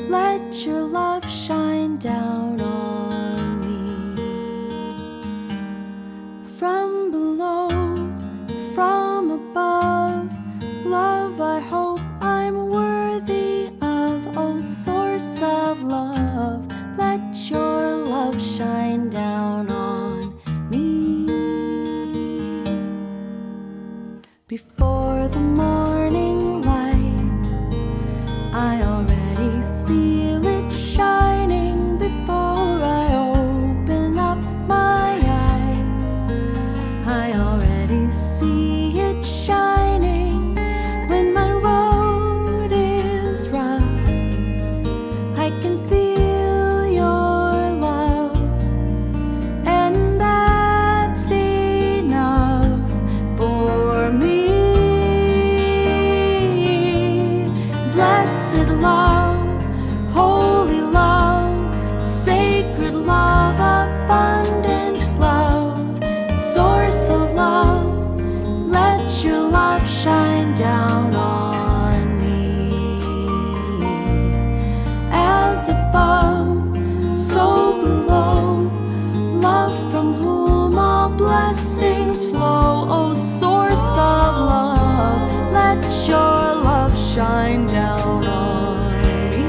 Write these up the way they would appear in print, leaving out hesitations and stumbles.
let your love shine down on me. From below, from above, love I hope I'm worthy of. Oh, source of love, let your love shine down on me. Before the morning light, I already feel it shining. Before I open up my eyes, I already see it shining. When my road is rough, I can feel your love, and that's enough for me. Blessed love, holy love, sacred love, abundant love, source of love, let your love shine down on me. As above, so below, love from whom all blessings flow. Oh, source of love, let your love shine down on me.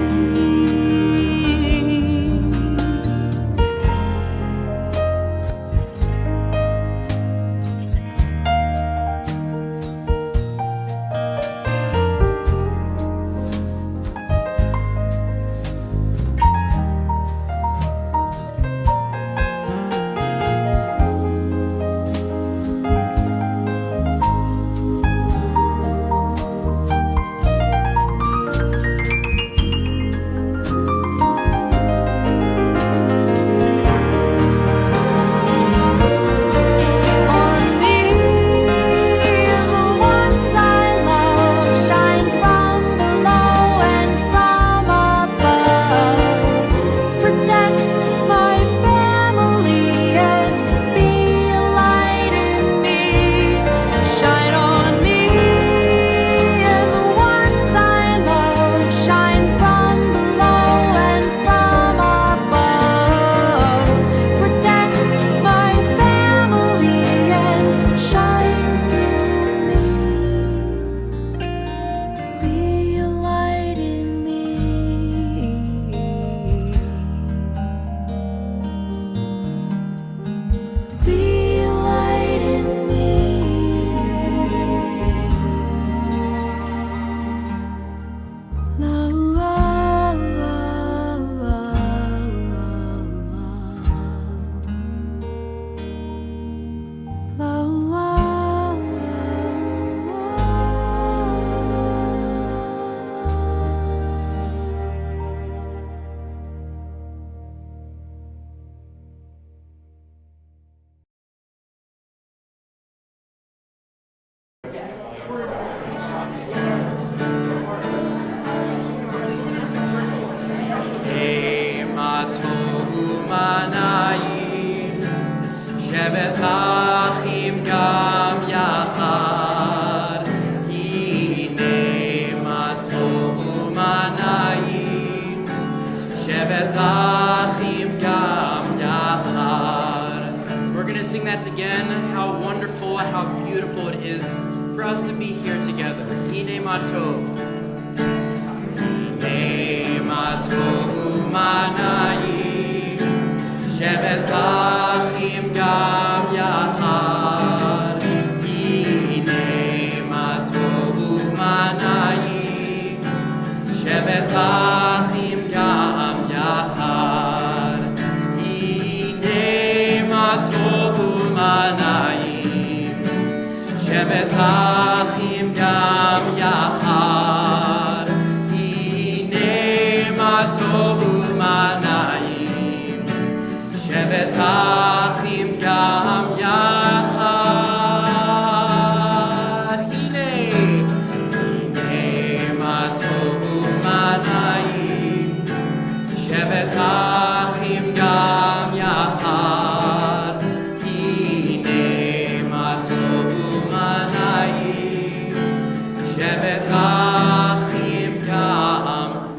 We're going to sing that again. How wonderful, how beautiful it is for us to be here together. Hine matov. Hine matov u'manayim. Shevet achim gam yachad. Hine matov u'manayim. Shevet achim gam yachad. Hine matov u'manayim. Shevet achim gam yachad. Hine matov u'manayim. Shevet achim gam yachad. Hine matov u'manayim. Shevet achim gam yachad. Hine matov u'manayim. Shevet achim gam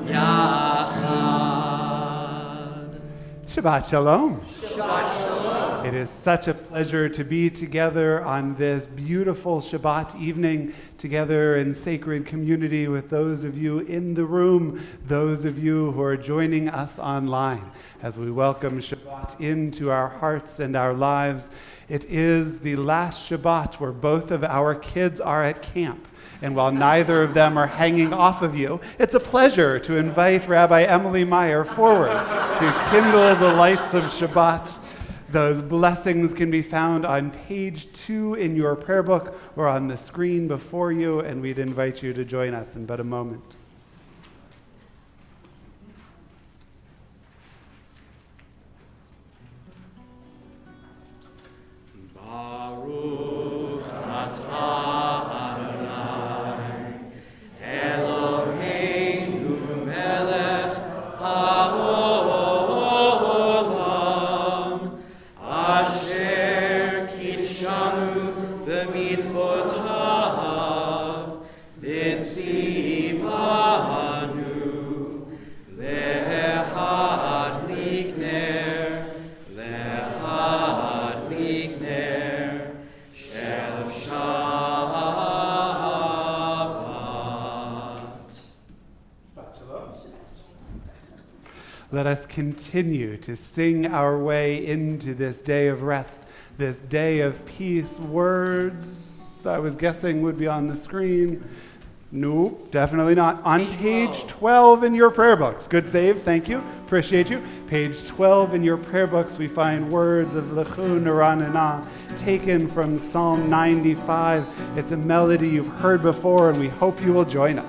yachad. Shabbat Shalom. Shabbat Shalom. It is such a pleasure to be together on this beautiful Shabbat evening, together in sacred community with those of you in the room, those of you who are joining us online as we welcome Shabbat into our hearts and our lives. It is the last Shabbat where both of our kids are at camp. And while neither of them are hanging off of you, it's a pleasure to invite Rabbi Emily Meyer forward to kindle the lights of Shabbat. Those blessings can be found on page 2 in your prayer book or on the screen before you, and we'd invite you to join us in but a moment. Baruch atah Adonai, Eloheinu melech haolam, asher kidshanu b'mitzvotav, v'tzivanu lehadlik ner, lehadlik ner shel Shabbat. Let us continue to sing our way into this day of rest, this day of peace. Words, I was guessing, would be on the screen. Nope, definitely not. On page 12 in your prayer books. Good save, thank you. Appreciate you. Page 12 in your prayer books, we find words of Lechu Naranana, taken from Psalm 95. It's a melody you've heard before, and we hope you will join us.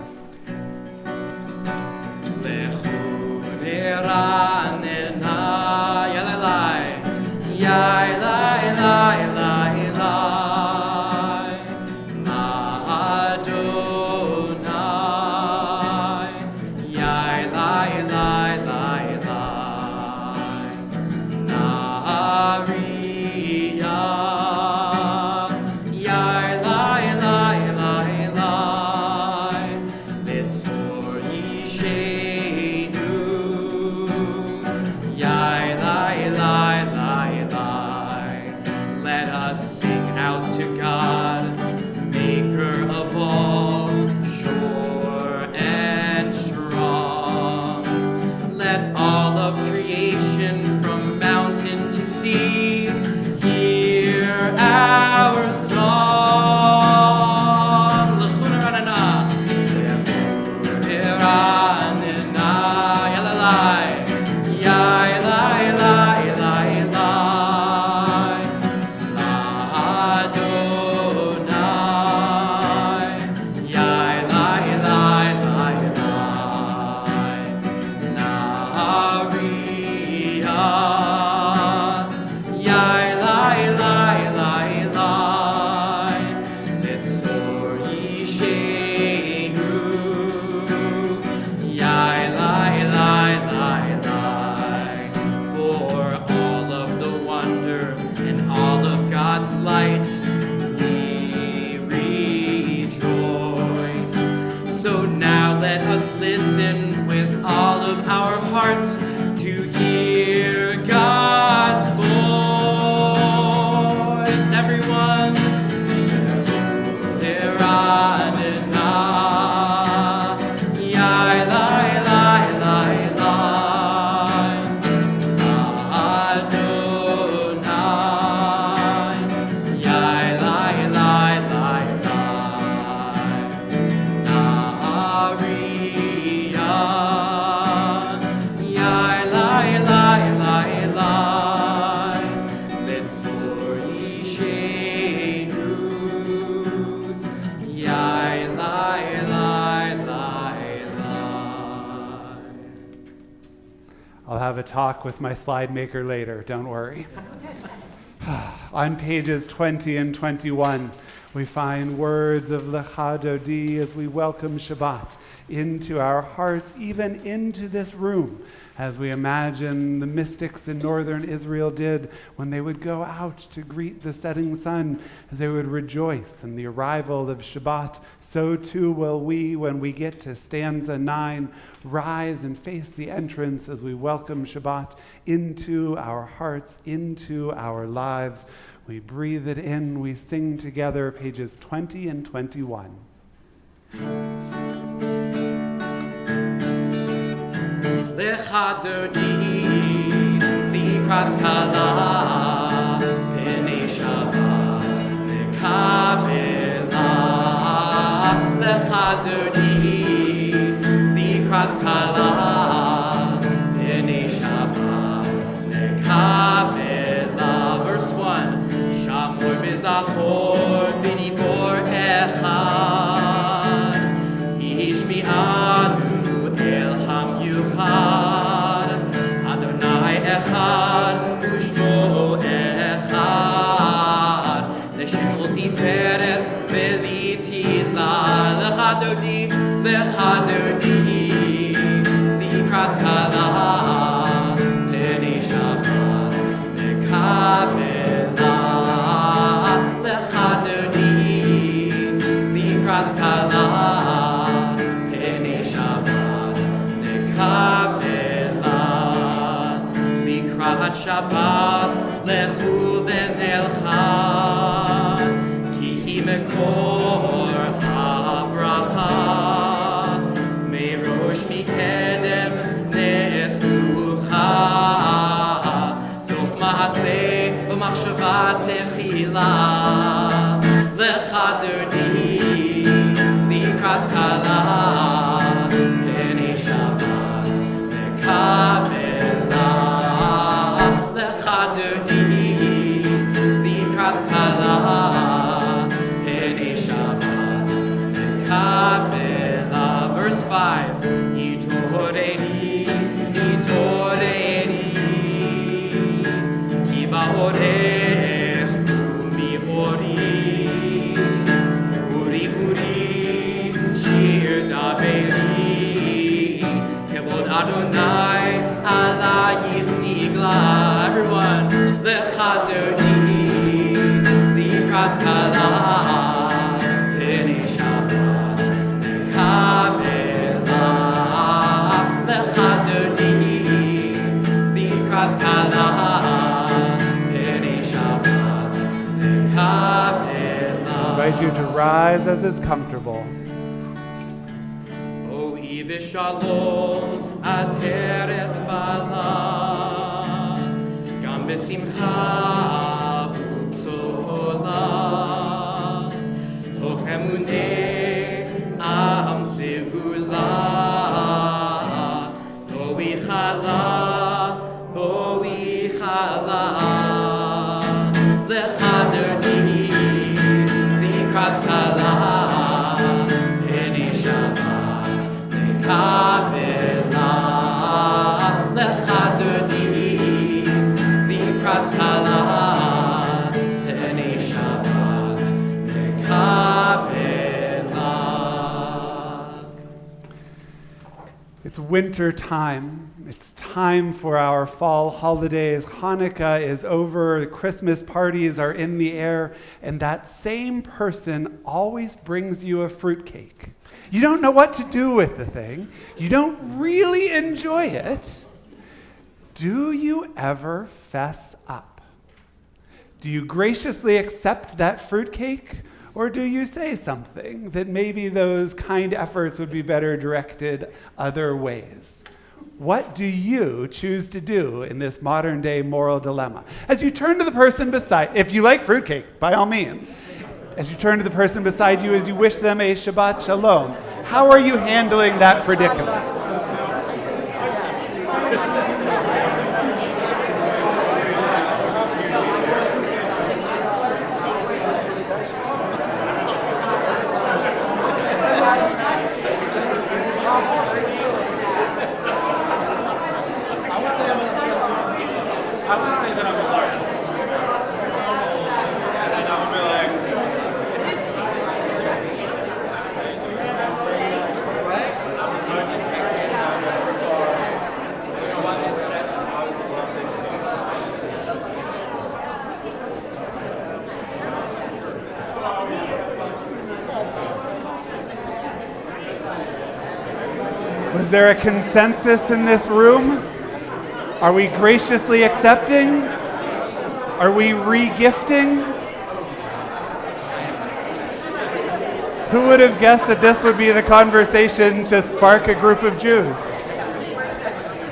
Have a talk with my slide maker later, don't worry. On pages 20 and 21, We find words of Lecha Dodi as we welcome Shabbat into our hearts, even into this room, as we imagine the mystics in northern Israel did when they would go out to greet the setting sun, as they would rejoice in the arrival of Shabbat. So too will we, when we get to stanza 9, rise and face the entrance as we welcome Shabbat into our hearts, into our lives. We breathe it in, we sing together, pages 20 and 21. Lecha Dodi, likrat kala, b'nei Shabbat, mekabela. Lecha Dodi, likrat kala, b'nei Shabbat, mekabela. Verse 1. Shamoy v'zachor b'dibor echad, hishmi'anu el hamyuchad, Adonai echad u'shmo echad, l'shemol tiferet v'litila. Lecha Dodi, likrat kala, b'nei Shabbat, mekabela. Likrat kala, b'nei Shabbat, mekabela. Likrat Shabbat, lechu v'nelcha, ki hi mekor habracha, merosh mikedem ne'esucha, sof ma'aseh v'machshava techila. Lecha Dodi, likrat kala, b'nei Shabbat, mekabela. Lecha Dodi, likrat kala, b'nei Shabbat, mekabela. Verse 5. Yitoreni, ki ba'orech u'mi'ori. Adonai alayich nigla. Everyone, lecha Dodi, likrat kala, b'nei Shabbat, mekabela. Lecha Dodi, likrat kala, b'nei Shabbat, mekabela. I invite you to rise as is comfortable. Shalom ateret bala, gam besimcha u'tzola, toch emunei am segula, boi chala, lecha Dodi, likrat kala, b'nei Shabbat, mekabela. Lecha Dodi, likrat kala, b'nei Shabbat, mekabela. It's winter time. It's time for our fall holidays. Hanukkah is over. The Christmas parties are in the air. And that same person always brings you a fruitcake. You don't know what to do with the thing. You don't really enjoy it. Do you ever fess up? Do you graciously accept that fruitcake? Or do you say something that maybe those kind efforts would be better directed other ways? What do you choose to do in this modern day moral dilemma? As you turn to the person beside, if you like fruitcake, by all means, as you turn to the person beside you as you wish them a Shabbat Shalom, how are you handling that predicament? Is there a consensus in this room? Are we graciously accepting? Are we re-gifting? Who would have guessed that this would be the conversation to spark a group of Jews?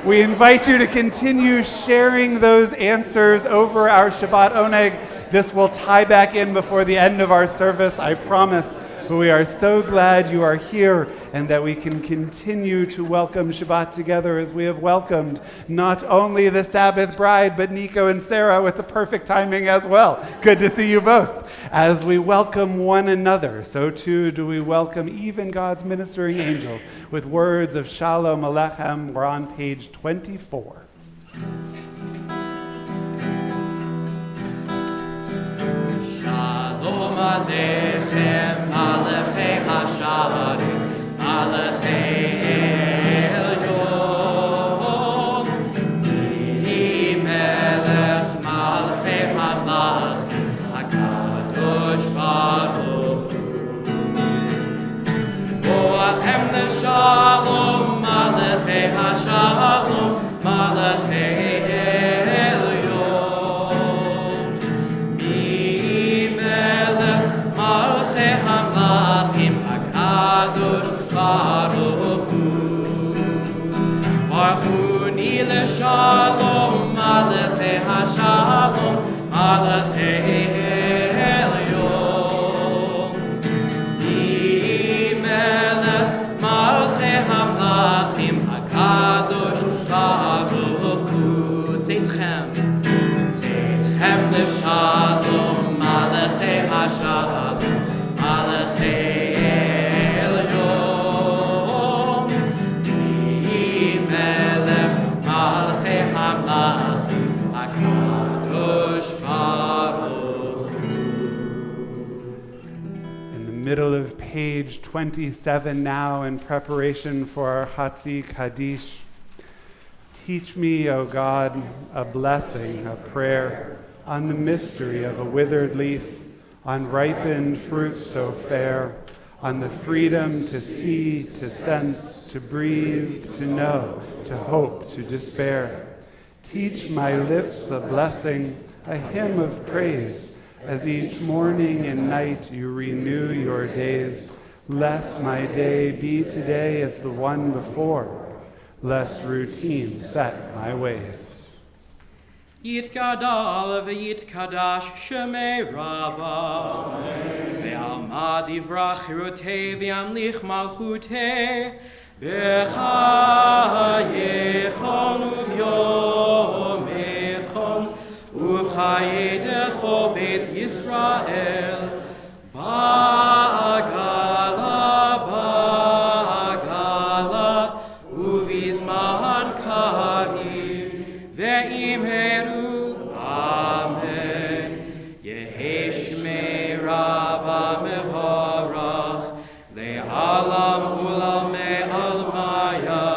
We invite you to continue sharing those answers over our Shabbat Oneg. This will tie back in before the end of our service, I promise. But we are so glad you are here and that we can continue to welcome Shabbat together as we have welcomed not only the Sabbath bride, but Nico and Sarah with the perfect timing as well. Good to see you both. As we welcome one another, so too do we welcome even God's ministering angels with words of Shalom Alechem. We're on page 24. Shalom Aleichem, Alechei HaSharet, Alechei Elyon, Yi Melech Malchei HaMalchim, HaKadosh Baruch Hu. Zoachem L'Shalom, Alechei HaShalom, Malchei Shalom, Malchei HaShalom, Malchei Elyon. Melech Malchei HaMlachim, HaKadosh Baruch Hu. Tzedchem l'Shalom, Malchei HaShalom, Malchei Middle of page 27 now in preparation for our Chatzi Kaddish. Teach me, O God, a blessing, a prayer, on the mystery of a withered leaf, on ripened fruit so fair, on the freedom to see, to sense, to breathe, to know, to hope, to despair. Teach my lips a blessing, a hymn of praise, as each morning and night you renew your days. Lest my day be today as the one before, lest routine set my ways. Yitgadal v'yitkadash shemei Rabba, ve'alma divrach chirutei v'yamlich malchutei, b'chayechon u'vyomechon, Uvchayedecho Beit Yisrael, Bagala, Uvizman Kariv, Ve'imheru, Amen. Yeheshmei Rabba Mevorach, Le'alam Ulamei Almaya,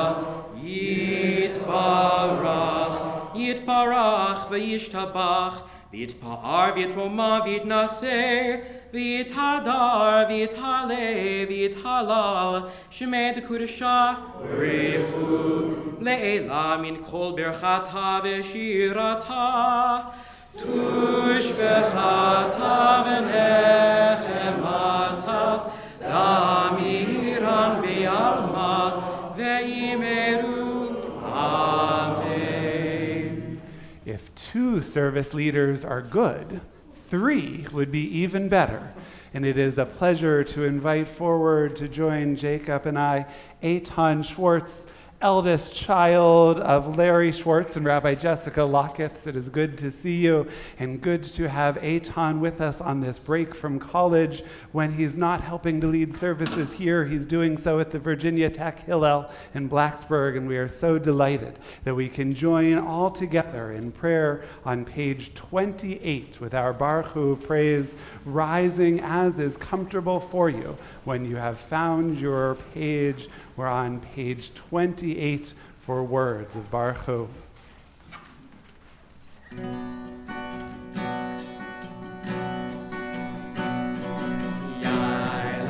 Yitbarach v'yishtabach, v'yitpa'ar v'yitroma v'yitnaseh, v'yitadar v'yitale v'yithalal, shemei d'kudesha urichu, le'ela min kol berchata v'shirata, tush bechata v'nechemata, damiran be'alma, ve'imeru. If 2 service leaders are good, 3 would be even better. And it is a pleasure to invite forward to join Jacob and I, Eitan Schwartz, eldest child of Larry Schwartz and Rabbi Jessica Locketts. It is good to see you and good to have Eitan with us on this break from college. When he's not helping to lead services here, he's doing so at the Virginia Tech Hillel in Blacksburg, and we are so delighted that we can join all together in prayer on page 28 with our Baruch Hu praise, rising as is comfortable for you. When you have found your page, we're on page 28 for words of Baruch Hu. Yai,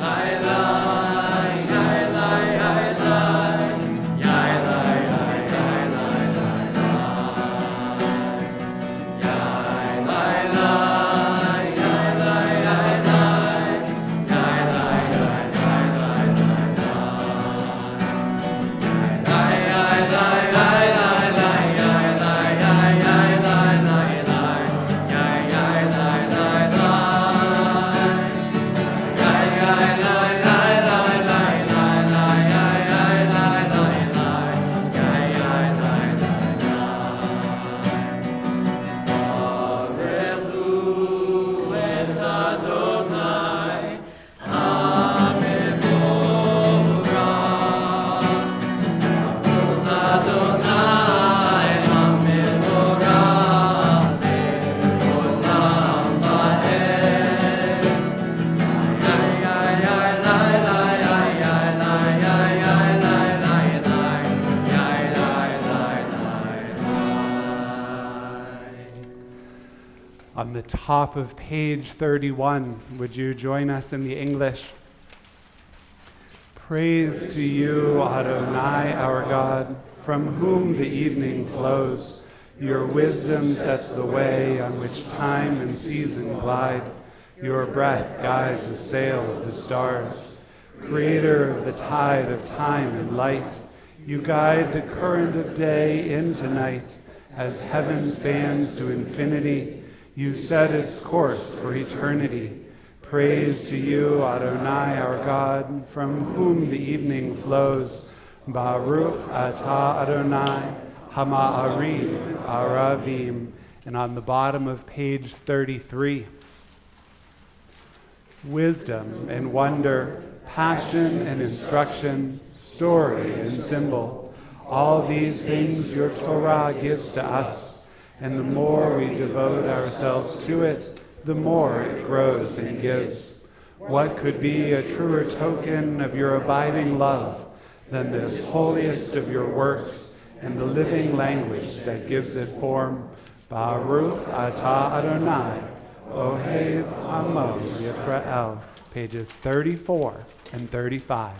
on the top of page 31. Would you join us in the English? Praise to you, Adonai, our God, from whom the evening flows. Your wisdom sets the way on which time and season glide. Your breath guides the sail of the stars. Creator of the tide of time and light, you guide the current of day into night. As heaven spans to infinity, you set its course for eternity. Praise to you, Adonai, our God, from whom the evening flows. Baruch atah Adonai, Hama'arim, Aravim. And on the bottom of page 33, wisdom and wonder, passion and instruction, story and symbol. All these things your Torah gives to us, and the more we devote ourselves to it, the more it grows and gives. What could be a truer token of your abiding love than this holiest of your works and the living language that gives it form? Baruch atah Adonai, Ohev Amo Yisrael, pages 34 and 35.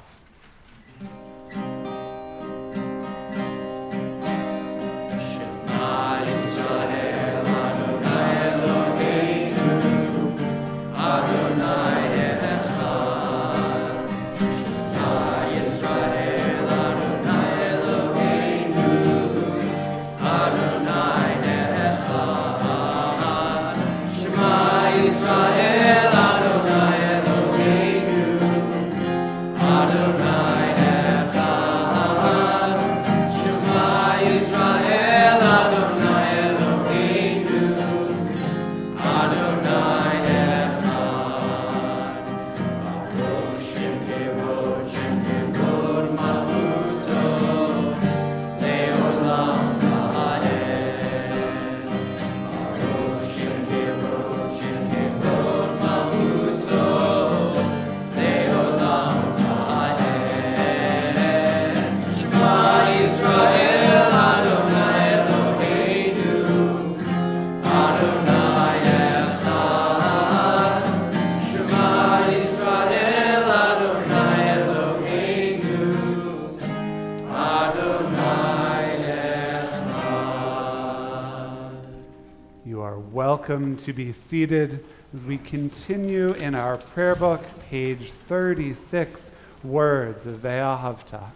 Welcome to be seated as we continue in our prayer book, page 36, words of Ve'ahavta.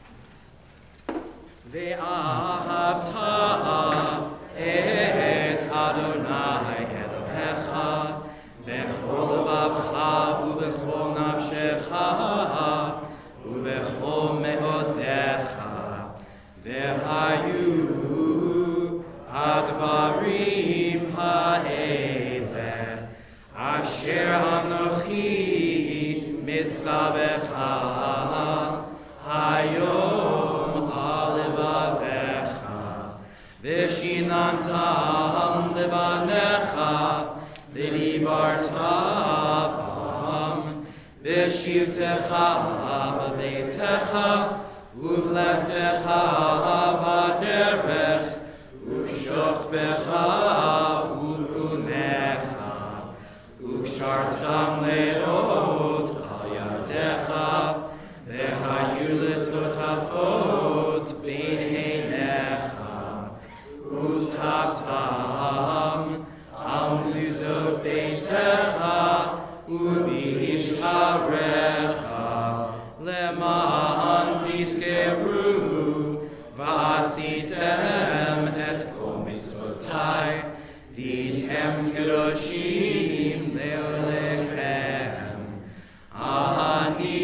Ve'ahavta et Adonai Elohecha bechol levavcha ubechol nafshecha ubechol me'odecha ve'hayu advarim ha'eleh asher anochi mitzavecha hayom alevavecha v'shinantam levanecha v'dibarta bam v'shivtecha b'beitecha uv'leftecha b'derech uv'shochbecha uv'kunecha uv'kshartam leot al yadecha v'hayu letotafot bein heinecha uv'taftam al mezuzot beitecha uv'ishcharecha leman tizkeru v'asitem et kol mitzvotai v'tem kedoshim leolechem ani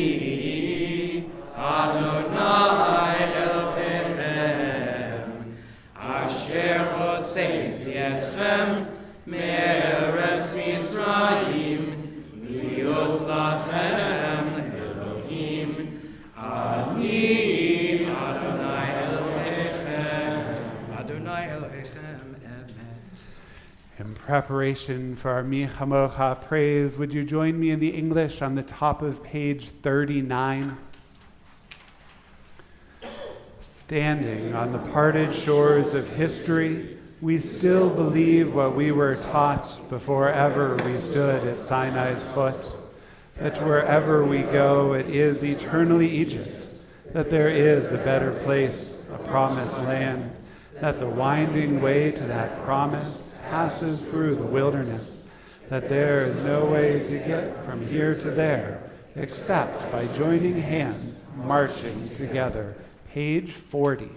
Adonai Elohechem asher hotzeiti etchem me'eretz Mitzrayim liot lachem Elohim ani Adonai Elohechem emet. In preparation for our Mi Chamocha praise, would you join me in the English on the top of page 39? Standing on the parted shores of history, We still believe what we were taught before ever we stood at Sinai's foot, that wherever we go it is eternally Egypt, that there is a better place, a promised land, that the winding way to that promise passes through the wilderness, that there is no way to get from here to there except by joining hands, marching together. Page 40.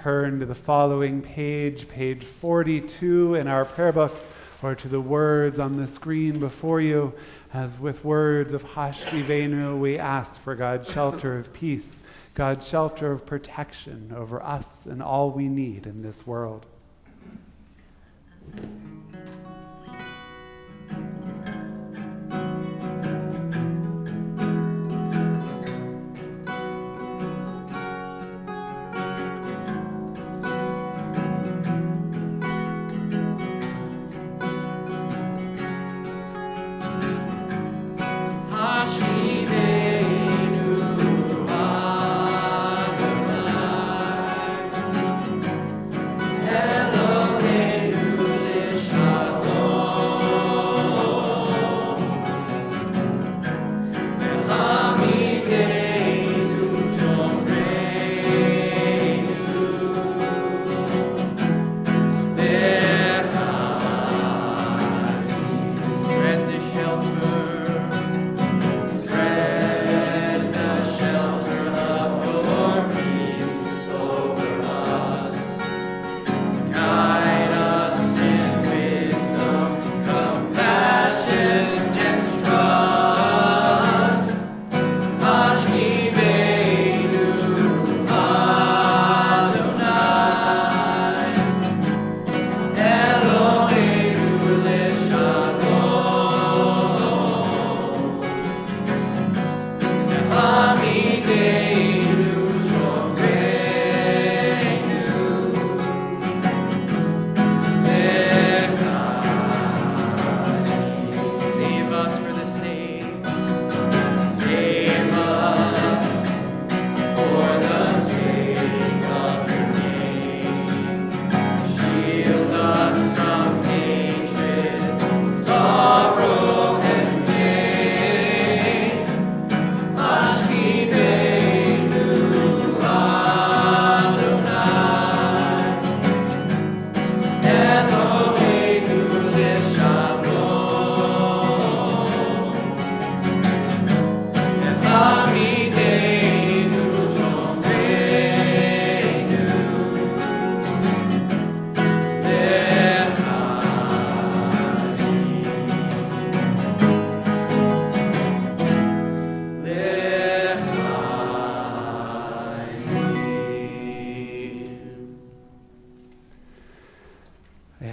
Turn to the following page, page 42 in our prayer books, or to the words on the screen before you. As with words of Hashivenu, we ask for God's shelter of peace, God's shelter of protection over us and all we need in this world. Eloheinu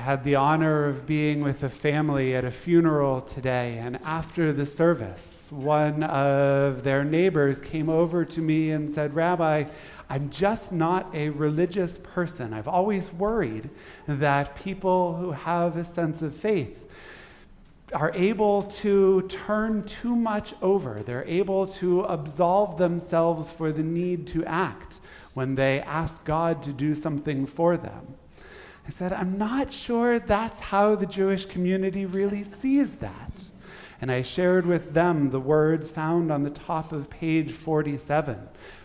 had the honor of being with a family at a funeral today, and after the service, one of their neighbors came over to me and said, "Rabbi, I'm just not a religious person. I've always worried that people who have a sense of faith are able to turn too much over. They're able to absolve themselves for the need to act when they ask God to do something for them." I said, "I'm not sure that's how the Jewish community really sees that." And I shared with them the words found on the top of page 47,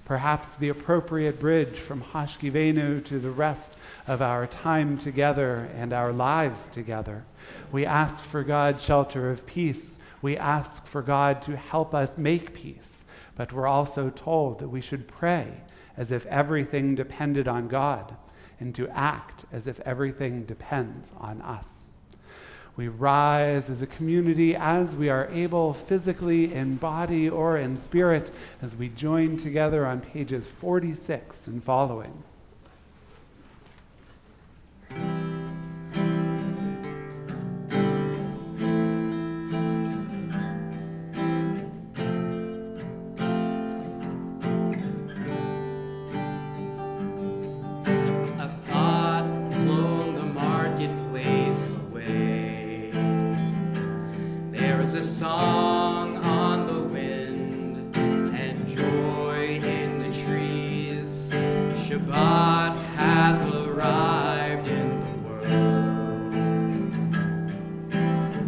perhaps the appropriate bridge from Hashkivenu to the rest of our time together and our lives together. We ask for God's shelter of peace. We ask for God to help us make peace. But we're also told that we should pray as if everything depended on God, and to act as if everything depends on us. We rise as a community as we are able, physically, in body or in spirit, as we join together on pages 46 and following. Song on the wind and joy in the trees. Shabbat has arrived in the world,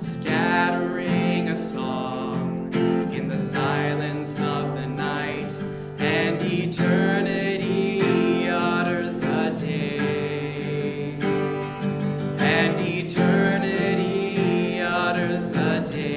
scattering a song in the silence of the night, and eternity utters a day, and eternity utters a day.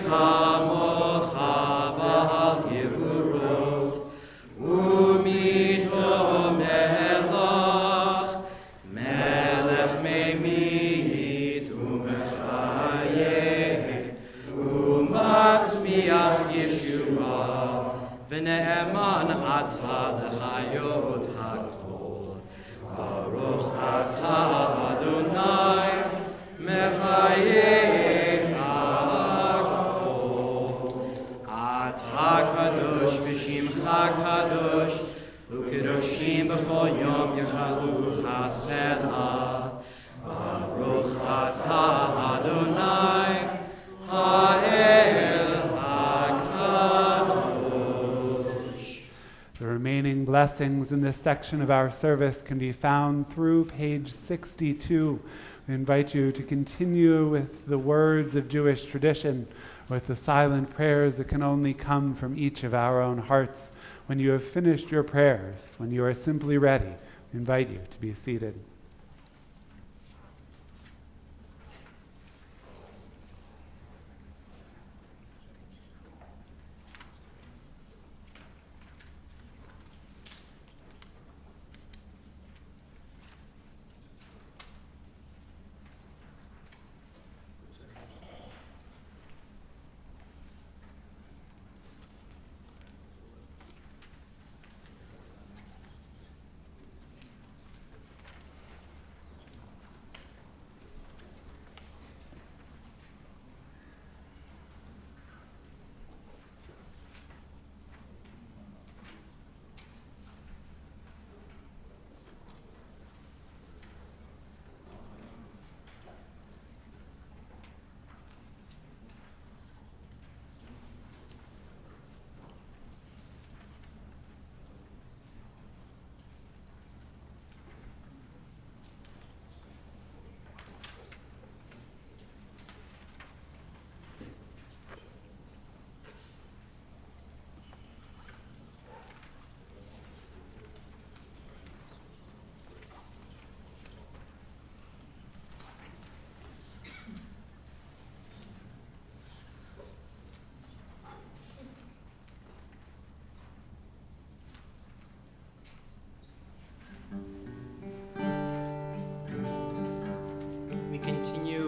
Micha אתה לחיות הכל. ברוך אתה אדוני מחיי הכל. אתה קדוש ושמך קדוש, וקדושים בכל יום יחלוך הסלע. ברוך אתה אדוני האל הקדוש. The remaining blessings in this section of our service can be found through page 62. We invite you to continue with the words of Jewish tradition, with the silent prayers that can only come from each of our own hearts. When you have finished your prayers, when you are simply ready, we invite you to be seated.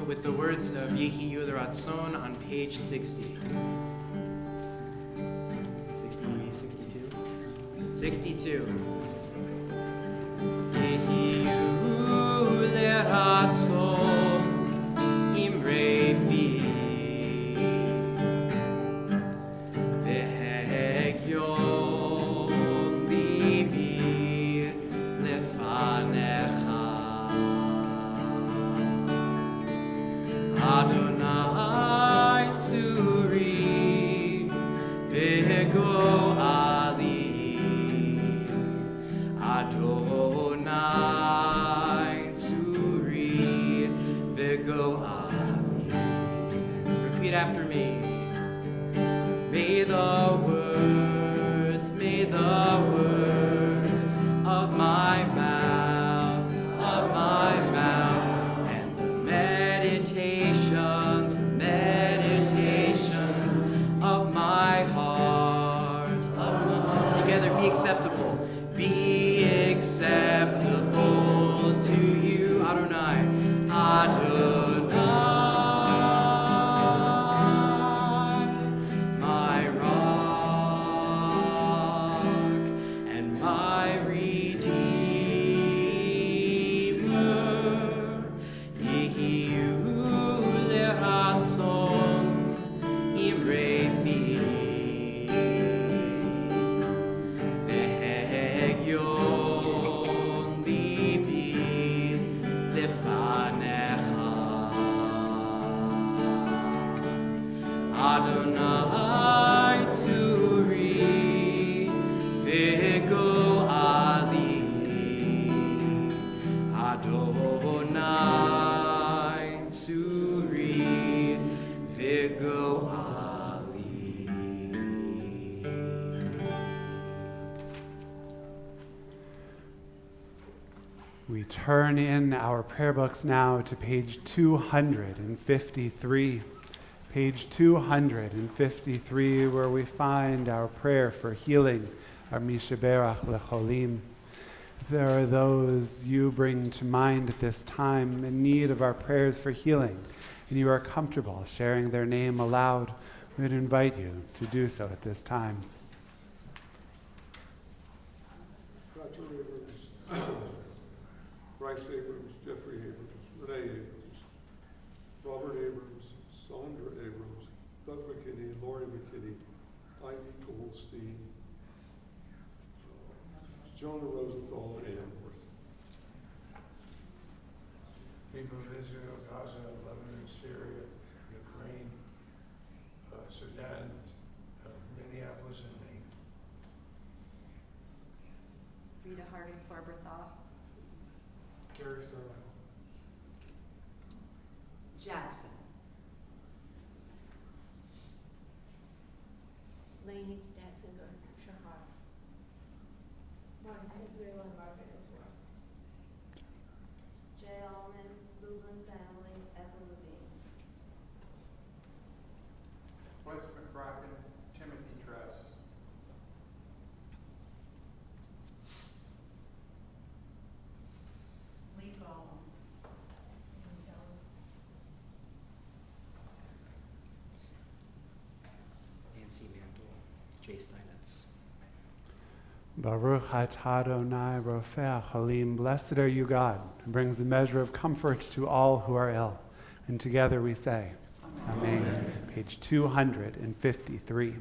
With the words of Yehiyu the Ratzon on page 60. 62. Yehiyu le Ratzon imrei fi vehegyon libi lefanecha. Adonai Tzuri Vego Ali. Adonai Tzuri Vego Ali. Repeat after me. May the words of my mouth, and the meditations of my heart, together be acceptable to you, Adonai, my rock and my redeemer. Yehiyu le'atzon imrei fi vehegyon libi lefanecha. Adonai Tzuri Vego Ali. Adonai Tzuri Vego Ali. We turn in our prayer books now to page 253. Page 253, where we find our prayer for healing, our Mishaberach Lecholim. If there are those you bring to mind at this time in need of our prayers for healing, and you are comfortable sharing their name aloud, we would invite you to do so at this time. Abrams, Jeffrey Abrams, Renee Abrams, Robert Abrams, Sandra Abrams, Doug McKinney, Lori McKinney, Ivy Goldstein, Jonah Rosenthal, and Ann Worth. People of Israel, Gaza, Lebanon, Syria, Ukraine, Sudan, Minneapolis, and Maine. Rita Harding, Barbara Thaw. Gary Sterling. Jackson. Lainey Statzinger, Shahar. Martin Israel and Margaret Israel. Jay Allman, Lublin family, Ethel Levine. Wes McCracken, Timothy Tress. Lee Gollum. Nancy Mantle, Jay Steinitz. Baruch atah Adonai Rofeh Halim. Blessed are you, God, who brings a measure of comfort to all who are ill. And together we say, Amen. Amen. Page 253.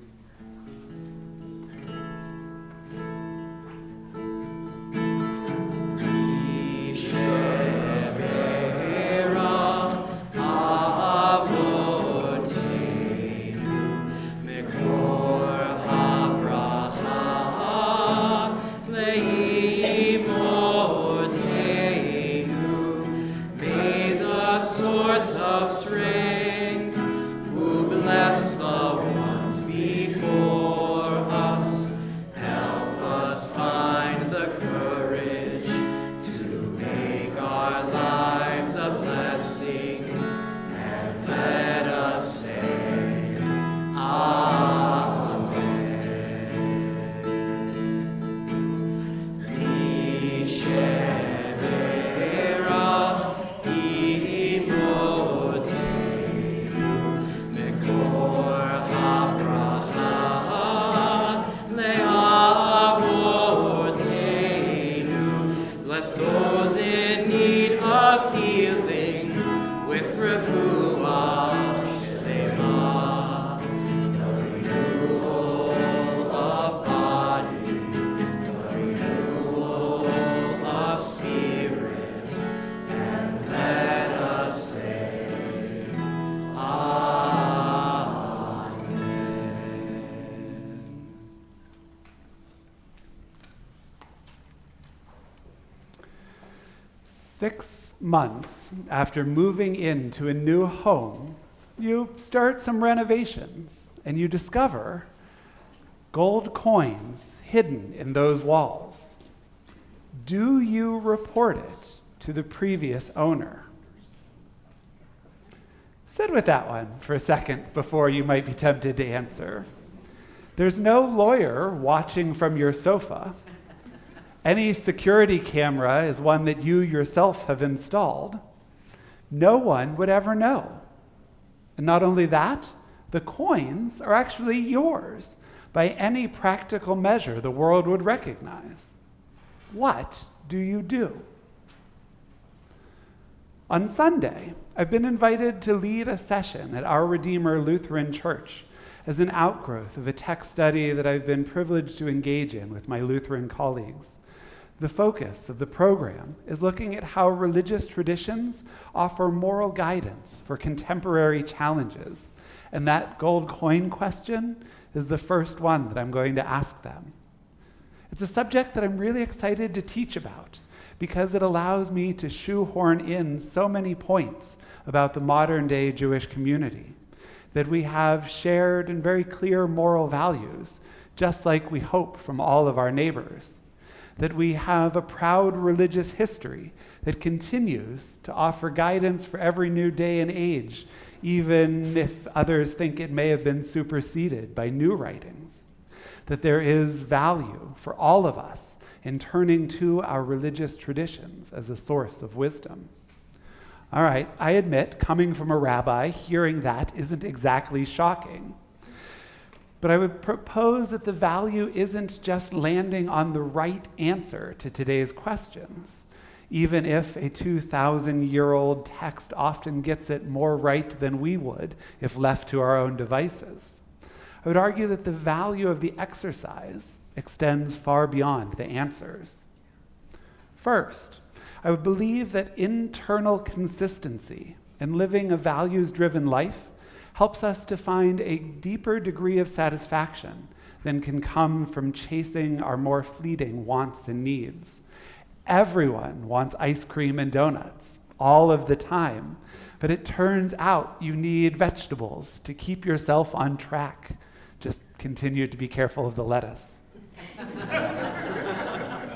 Months after moving into a new home, you start some renovations and you discover gold coins hidden in those walls. Do you report it to the previous owner? Sit with that one for a second before you might be tempted to answer. There's no lawyer watching from your sofa. Any security camera is one that you yourself have installed. No one would ever know. And not only that, the coins are actually yours by any practical measure the world would recognize. What do you do? On Sunday, I've been invited to lead a session at Our Redeemer Lutheran Church as an outgrowth of a text study that I've been privileged to engage in with my Lutheran colleagues. The focus of the program is looking at how religious traditions offer moral guidance for contemporary challenges. And that gold coin question is the first one that I'm going to ask them. It's a subject that I'm really excited to teach about because it allows me to shoehorn in so many points about the modern day Jewish community, that we have shared and very clear moral values, just like we hope from all of our neighbors. That we have a proud religious history that continues to offer guidance for every new day and age, even if others think it may have been superseded by new writings. That there is value for all of us in turning to our religious traditions as a source of wisdom. All right, I admit, coming from a rabbi, hearing that isn't exactly shocking. But I would propose that the value isn't just landing on the right answer to today's questions. even if a 2,000-year-old text often gets it more right than we would if left to our own devices. I would argue that the value of the exercise extends far beyond the answers. First, I would believe that internal consistency in living a values-driven life helps us to find a deeper degree of satisfaction than can come from chasing our more fleeting wants and needs. Everyone wants ice cream and donuts all of the time, but it turns out you need vegetables to keep yourself on track. Just continue to be careful of the lettuce.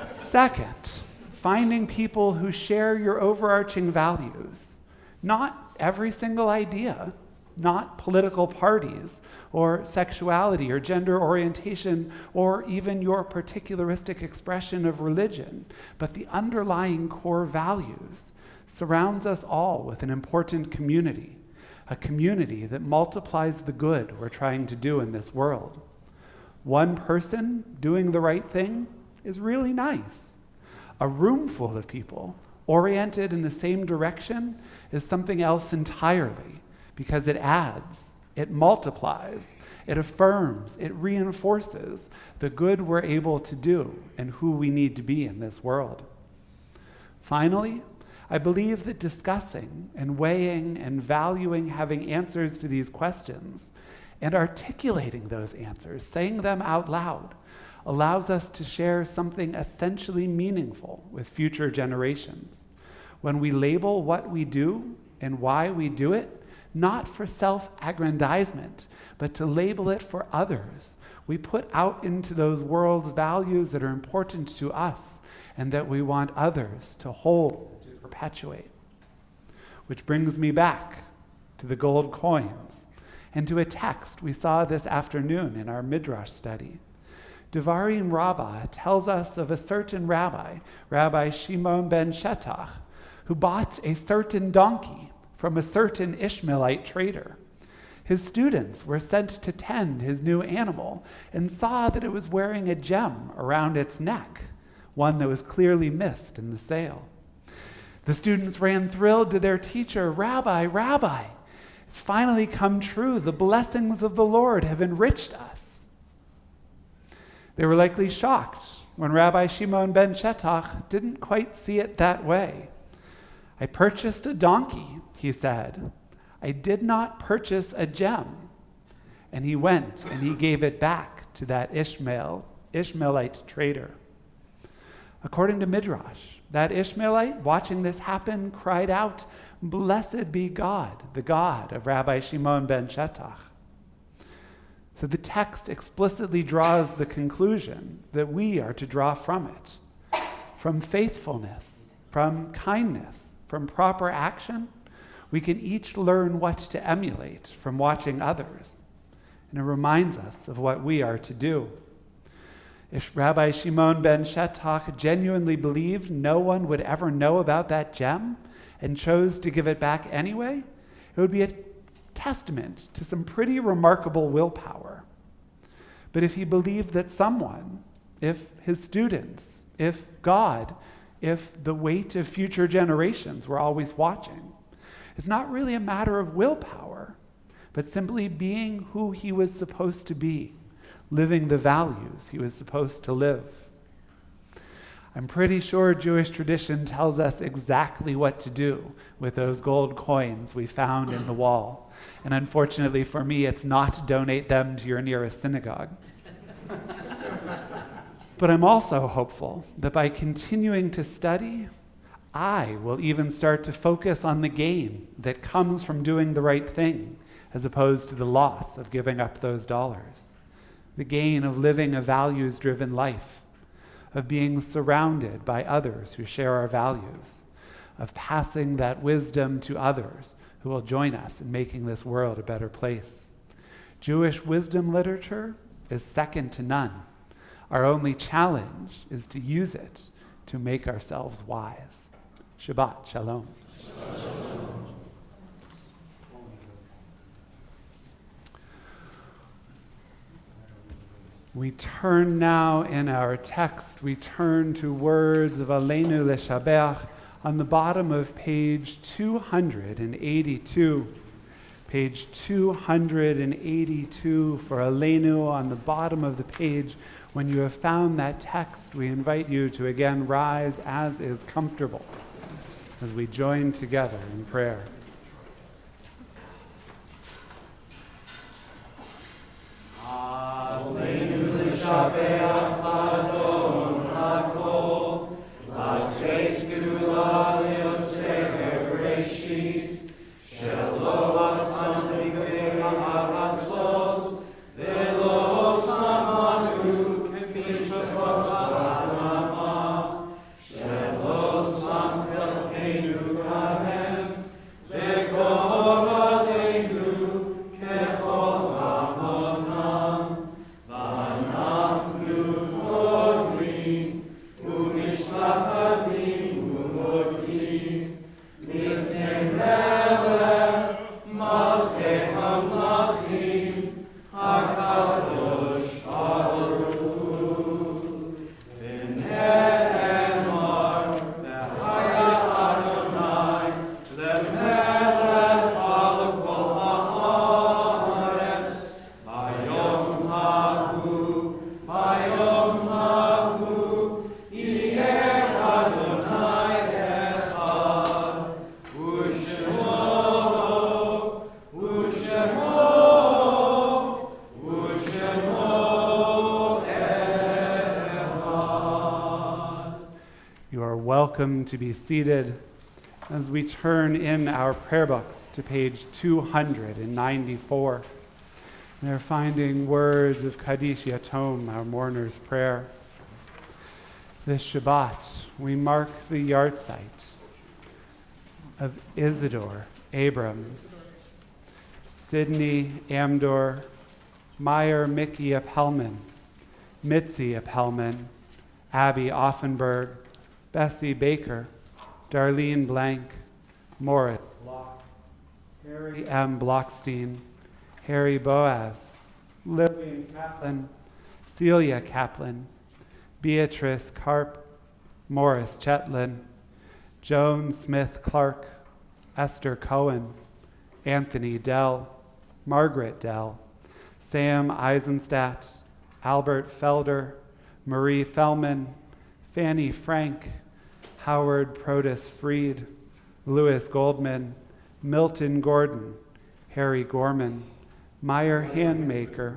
Second, finding people who share your overarching values. Not every single idea, not political parties, or sexuality, or gender orientation, or even your particularistic expression of religion, but the underlying core values surrounds us all with an important community, a community that multiplies the good we're trying to do in this world. One person doing the right thing is really nice. A room full of people oriented in the same direction is something else entirely, because it adds, it multiplies, it affirms, it reinforces the good we're able to do and who we need to be in this world. Finally, I believe that discussing and weighing and valuing having answers to these questions and articulating those answers, saying them out loud, allows us to share something essentially meaningful with future generations. When we label what we do and why we do it, not for self-aggrandizement, but to label it for others, we put out into those world's values that are important to us and that we want others to hold, to perpetuate. Which brings me back to the gold coins and to a text we saw this afternoon in our Midrash study. Devarim Rabbah tells us of a certain rabbi, Rabbi Shimon ben Shetach, who bought a certain donkey from a certain Ishmaelite trader. His students were sent to tend his new animal and saw that it was wearing a gem around its neck, one that was clearly missed in the sale. The students ran thrilled to their teacher, Rabbi, Rabbi, it's finally come true. The blessings of the Lord have enriched us. They were likely shocked when Rabbi Shimon ben Shetach didn't quite see it that way. I purchased a donkey, he said. I did not purchase a gem. And he went and he gave it back to that Ishmaelite trader. According to Midrash, that Ishmaelite, watching this happen, cried out, "Blessed be God, the God of Rabbi Shimon ben Shetach." So the text explicitly draws the conclusion that we are to draw from it. From faithfulness, from kindness, from proper action, we can each learn what to emulate from watching others. And it reminds us of what we are to do. If Rabbi Shimon ben Shetach genuinely believed no one would ever know about that gem and chose to give it back anyway, it would be a testament to some pretty remarkable willpower. But if he believed that someone, if his students, if God, if the weight of future generations were always watching, it's not really a matter of willpower, but simply being who he was supposed to be, living the values he was supposed to live. I'm pretty sure Jewish tradition tells us exactly what to do with those gold coins we found in the wall. And unfortunately for me, it's not to donate them to your nearest synagogue. But I'm also hopeful that by continuing to study, I will even start to focus on the gain that comes from doing the right thing, as opposed to the loss of giving up those dollars. The gain of living a values-driven life, of being surrounded by others who share our values, of passing that wisdom to others who will join us in making this world a better place. Jewish wisdom literature is second to none. Our only challenge is to use it to make ourselves wise. Shabbat Shalom. Shabbat Shalom. We turn now in our text, we turn to words of Aleinu Leshabach, on the bottom of page 282. Page 282 for Aleinu on the bottom of the page. When you have found that text, we invite you to again rise as is comfortable as we join together in prayer. Aleinu l'shabeach l'adon hakol, l'ateit gedula li'oseher bereshit, shelo asam b'gvei ha'aratzot, ve'lo samanu k'mishpachot ha'adama, shelo sam chelkeinu kahem, ve'gor aleinu kechol hamonam, v'anachnu korim u'mishtachavim u'modim lifnei melech malchei hamlachim hakadosh baruch hu v'ne'emar v'hayat Adonai lemelech al kol ha'aretz bayom hahu yeh Adonai echad u'shemo echad. You are welcome to be seated as we turn in our prayer books to page 294. They're finding words of Kaddish Yatom, our mourner's prayer. This Shabbat, we mark the yahrzeit of Isidore Abrams, Sidney Amdor, Meyer Mickey Appelman, Mitzi Appelman, Abby Offenberg, Bessie Baker, Darlene Blank, Morris Block, Harry M. Blockstein, Harry Boaz, Lillian Kaplan, Celia Kaplan, Beatrice Karp, Morris Chetlin, Joan Smith Clark, Esther Cohen, Anthony Dell, Margaret Dell, Sam Eisenstadt, Albert Felder, Marie Fellman, Fanny Frank, Howard Protus Freed, Louis Goldman, Milton Gordon, Harry Gorman, Meyer Handmaker,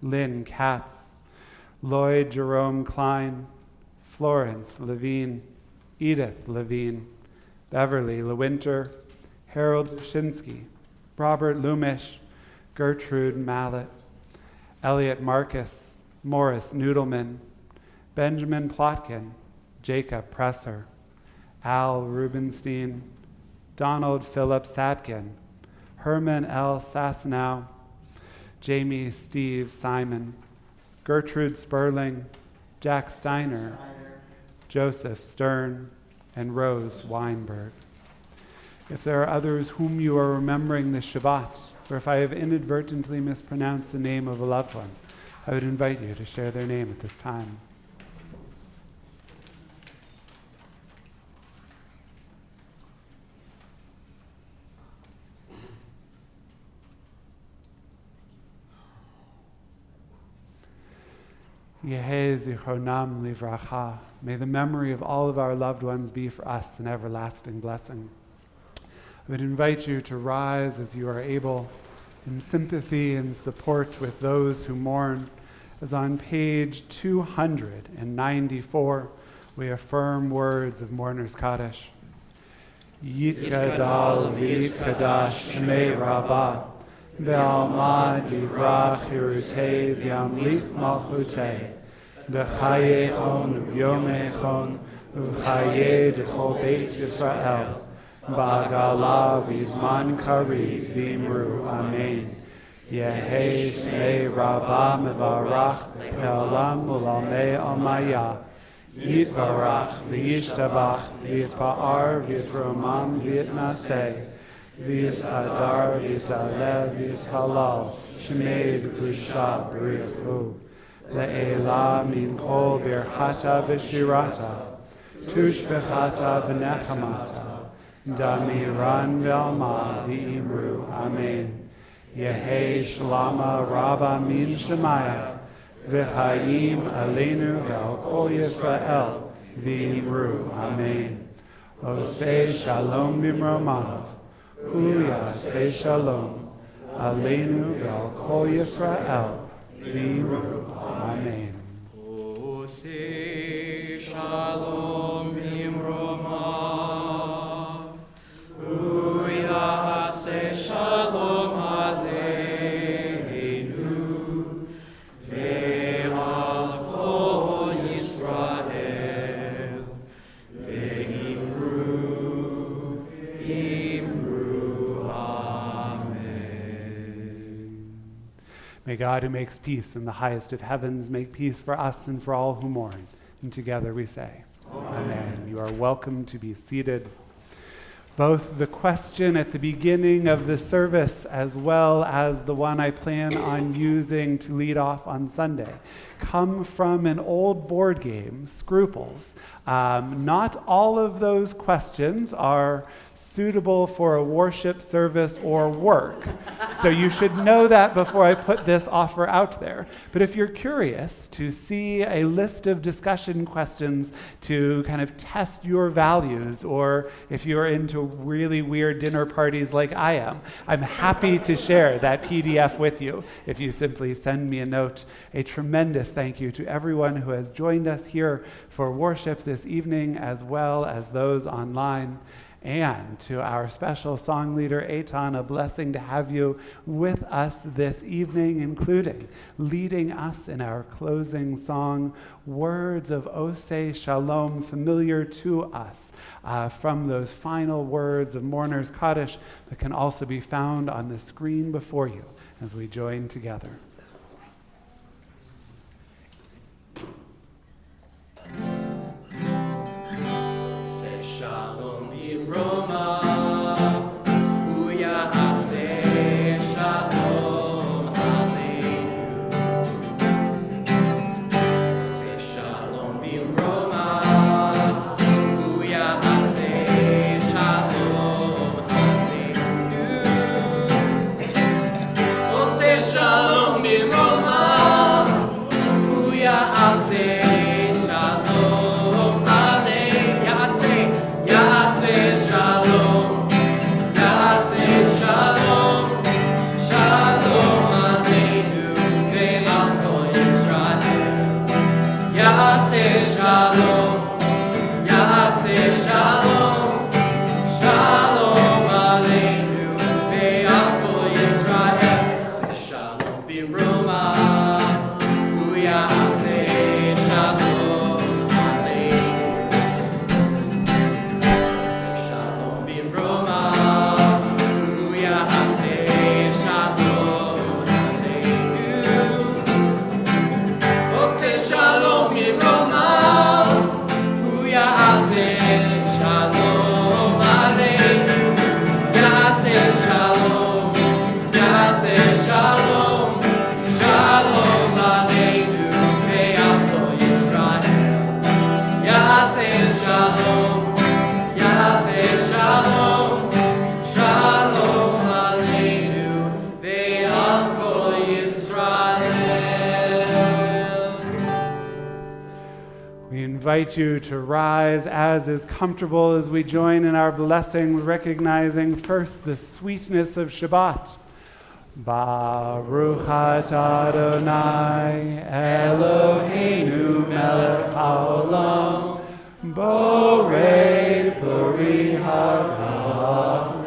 Lynn Katz, Lloyd Jerome Klein, Florence Levine, Edith Levine, Beverly LeWinter, Harold Shinsky, Robert Lumish, Gertrude Mallet, Elliot Marcus, Morris Noodleman, Benjamin Plotkin, Jacob Presser, Al Rubenstein, Donald Philip Satkin, Herman L. Sassanow, Jamie Steve Simon, Gertrude Sperling, Jack Steiner, Joseph Stern, and Rose Weinberg. If there are others whom you are remembering this Shabbat, or if I have inadvertently mispronounced the name of a loved one, I would invite you to share their name at this time. Yehei zichronam livracha. May the memory of all of our loved ones be for us an everlasting blessing. I would invite you to rise as you are able in sympathy and support with those who mourn, as on page 294 we affirm words of Mourner's Kaddish. Yitkadal v'yitkadash shmei Rabba, ve'alma divrach hirutei v'yamlik malchutei, v'chayechon v'yomechon v'chayeh d'chol Beit Yisrael, ba'agala v'zman kariv v'imru amen. Yehei shmei Rabba mevarach le'olam u'lamei amaya, Yitvarach v'yishtabach v'yitpa'ar v'yitromam v'yitnaseh, v'yitadar v'yitalev v'yithalal, shmei v'kusha b'richu, le'ela min kol birchata v'shirata, tushbechata v'nechamata, damiran v'alma v'imru, amen. Yehi shlama rabba min shemaya, v'chaim aleinu v'al kol Yisrael, v'imru, amen. Oseh shalom bimromav, hu yaseh shalom, aleinu v'al kol Yisrael, v'imru, amen. Oseh shalom bimromav, hu yaseh shalom aleinu ve'al kol Yisrael ve'imru amen. May God, who makes peace in the highest of heavens, make peace for us and for all who mourn. And together we say, Amen. You are welcome to be seated. Both the question at the beginning of the service as well as the one I plan on using to lead off on Sunday come from an old board game, Scruples. Not all of those questions are suitable for a worship service or work. So you should know that before I put this offer out there. But if you're curious to see a list of discussion questions to kind of test your values, or if you're into really weird dinner parties like I am, I'm happy to share that PDF with you if you simply send me a note. A tremendous thank you to everyone who has joined us here for worship this evening, as well as those online. And to our special song leader, Eitan, a blessing to have you with us this evening, including leading us in our closing song, words of Oseh Shalom, familiar to us from those final words of Mourner's Kaddish that can also be found on the screen before you as we join together. Roma, hu yaseh shalom aleinu. Say shalom b'Roma, hu yaseh shalom aleinu. Oh, say shalom b'Roma, hu yaseh shalom aleinu. Yaseh shalom, yaseh shalom, shalom aleinu ve'al kol Yisrael. Yaseh shalom, yaseh shalom, shalom aleinu ve'al kol Yisrael. Yaseh shalom b'Roma, hu yaseh shalom aleinu. We invite you to rise as is comfortable as we join in our blessing, recognizing first the sweetness of Shabbat. Baruch atah Adonai Eloheinu melech haolam borei pori hagafen.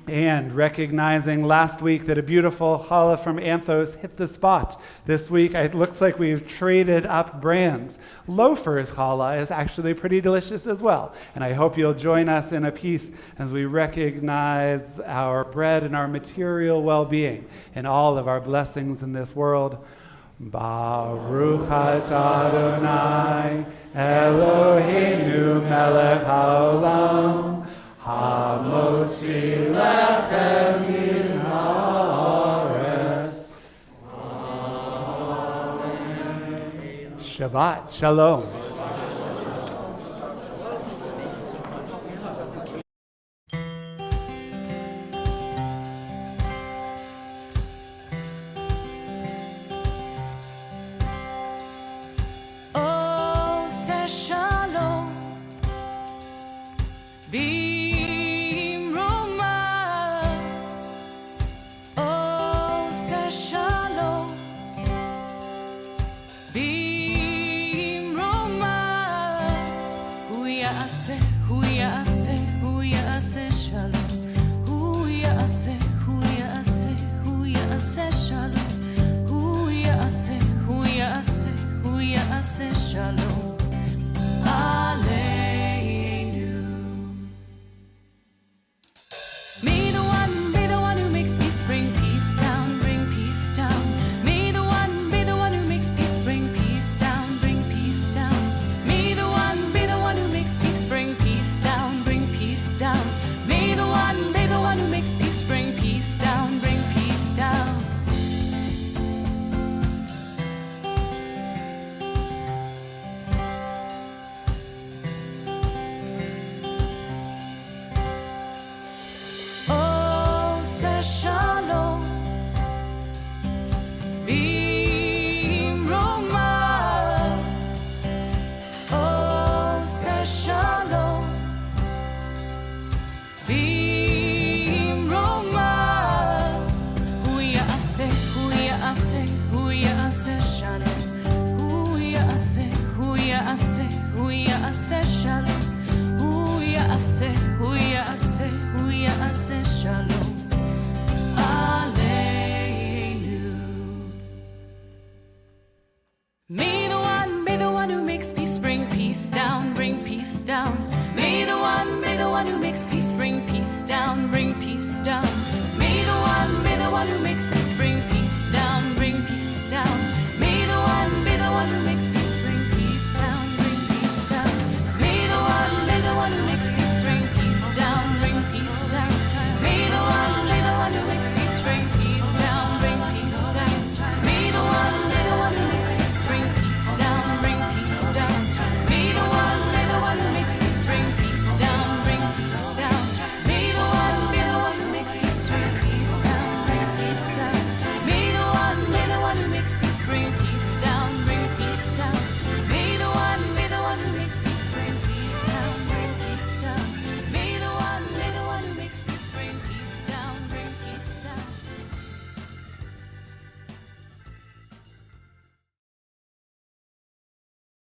And recognizing last week that a beautiful challah from Anthos hit the spot. This week, it looks like we've traded up brands. Loafer's challah is actually pretty delicious as well. And I hope you'll join us in a piece as we recognize our bread and our material well-being and all of our blessings in this world. Baruch atah Adonai Eloheinu melech haolam Hamotzi lechem min haaretz. Shabbat Shalom. במרומה עושה שלום, במרומה הוא יעשה, הוא יעשה, הוא יעשה שלום, הוא יעשה, הוא יעשה, הוא יעשה שלום, הוא יעשה, הוא יעשה, הוא יעשה שלום עלינו. Be the one who makes peace, bring peace down, bring peace down. Be the one who makes peace, bring peace down, bring peace down. Be the one who makes peace, bring peace down, bring peace down. Be the one who makes peace, bring peace down, bring peace down. עושה שלום במרומה, עושה שלום במרומה הוא יעשה, הוא יעשה, הוא יעשה שלום, הוא יעשה, הוא יעשה, הוא יעשה שלום, הוא יעשה, הוא יעשה, הוא יעשה שלום עלינו. Be the one who makes peace, bring peace down, bring peace down. Be the one who makes peace,